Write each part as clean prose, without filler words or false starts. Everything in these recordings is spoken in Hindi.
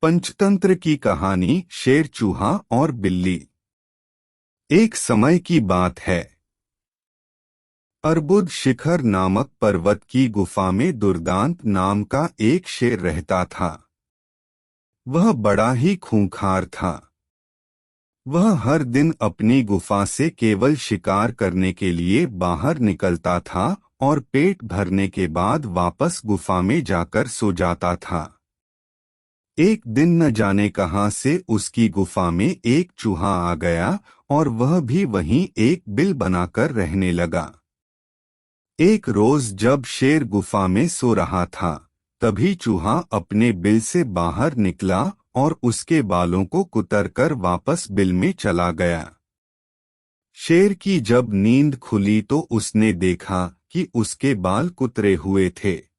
पंचतंत्र की कहानी शेर, चूहा और बिल्ली। एक समय की बात है। अर्बुद शिखर नामक पर्वत की गुफा में दुर्दांत नाम का एक शेर रहता था। वह बड़ा ही खूंखार था। वह हर दिन अपनी गुफा से केवल शिकार करने के लिए बाहर निकलता था और पेट भरने के बाद वापस गुफा में जाकर सो जाता था। एक दिन न जाने कहां से उसकी गुफा में एक चूहा आ गया और वह भी वहीं एक बिल बनाकर रहने लगा। एक रोज जब शेर गुफा में सो रहा था, तभी चूहा अपने बिल से बाहर निकला और उसके बालों को कुतरकर वापस बिल में चला गया। शेर की जब नींद खुली तो उसने देखा कि उसके बाल कुतरे हुए थे।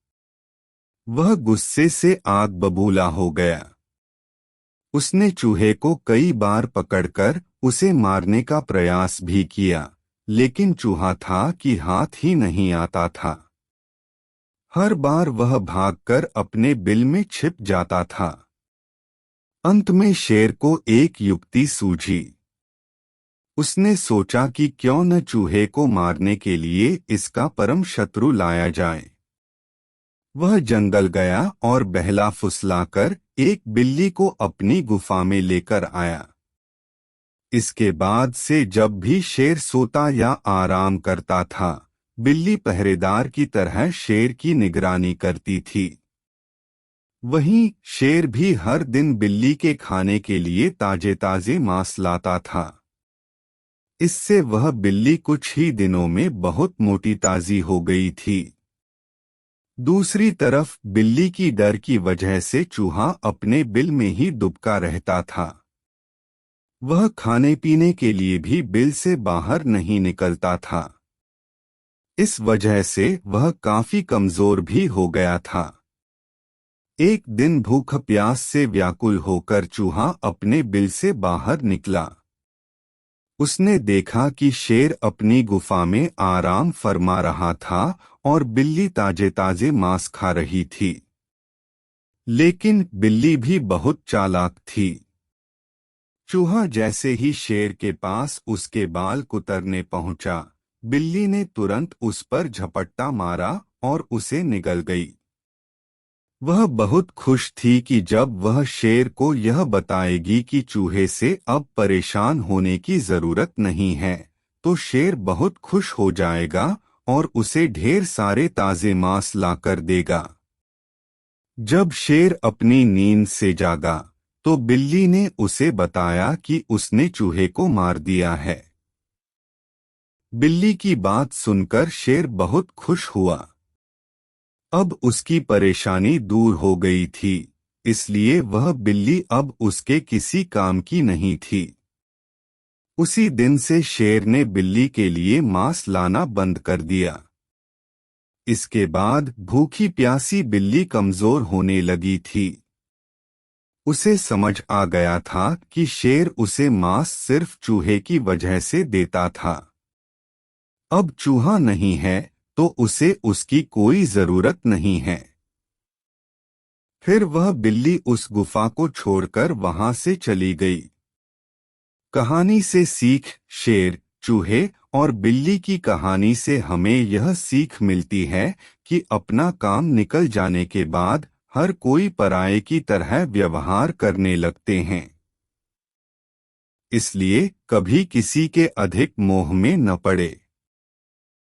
वह गुस्से से आग बबूला हो गया। उसने चूहे को कई बार पकड़कर उसे मारने का प्रयास भी किया, लेकिन चूहा था कि हाथ ही नहीं आता था। हर बार वह भागकर अपने बिल में छिप जाता था। अंत में शेर को एक युक्ति सूझी। उसने सोचा कि क्यों न चूहे को मारने के लिए इसका परम शत्रु लाया जाए। वह जंगल गया और बहला फुसलाकर एक बिल्ली को अपनी गुफा में लेकर आया। इसके बाद से जब भी शेर सोता या आराम करता था, बिल्ली पहरेदार की तरह शेर की निगरानी करती थी। वहीं शेर भी हर दिन बिल्ली के खाने के लिए ताजे ताजे मांस लाता था। इससे वह बिल्ली कुछ ही दिनों में बहुत मोटी ताजी हो गई थी। दूसरी तरफ बिल्ली की डर की वजह से चूहा अपने बिल में ही दुबका रहता था। वह खाने पीने के लिए भी बिल से बाहर नहीं निकलता था। इस वजह से वह काफी कमजोर भी हो गया था। एक दिन भूख प्यास से व्याकुल होकर चूहा अपने बिल से बाहर निकला। उसने देखा कि शेर अपनी गुफा में आराम फरमा रहा था और बिल्ली ताजे ताजे मांस खा रही थी। लेकिन बिल्ली भी बहुत चालाक थी। चूहा जैसे ही शेर के पास उसके बाल कुतरने पहुंचा, बिल्ली ने तुरंत उस पर झपट्टा मारा और उसे निगल गई। वह बहुत खुश थी कि जब वह शेर को यह बताएगी कि चूहे से अब परेशान होने की जरूरत नहीं है, तो शेर बहुत खुश हो जाएगा और उसे ढेर सारे ताजे मांस लाकर देगा। जब शेर अपनी नींद से जागा, तो बिल्ली ने उसे बताया कि उसने चूहे को मार दिया है। बिल्ली की बात सुनकर शेर बहुत खुश हुआ। अब उसकी परेशानी दूर हो गई थी, इसलिए वह बिल्ली अब उसके किसी काम की नहीं थी। उसी दिन से शेर ने बिल्ली के लिए मांस लाना बंद कर दिया। इसके बाद भूखी प्यासी बिल्ली कमजोर होने लगी थी। उसे समझ आ गया था कि शेर उसे मांस सिर्फ चूहे की वजह से देता था। अब चूहा नहीं है तो उसे उसकी कोई जरूरत नहीं है। फिर वह बिल्ली उस गुफा को छोड़कर वहां से चली गई। कहानी से सीख। शेर, चूहे और बिल्ली की कहानी से हमें यह सीख मिलती है कि अपना काम निकल जाने के बाद हर कोई पराये की तरह व्यवहार करने लगते हैं। इसलिए कभी किसी के अधिक मोह में न पड़े।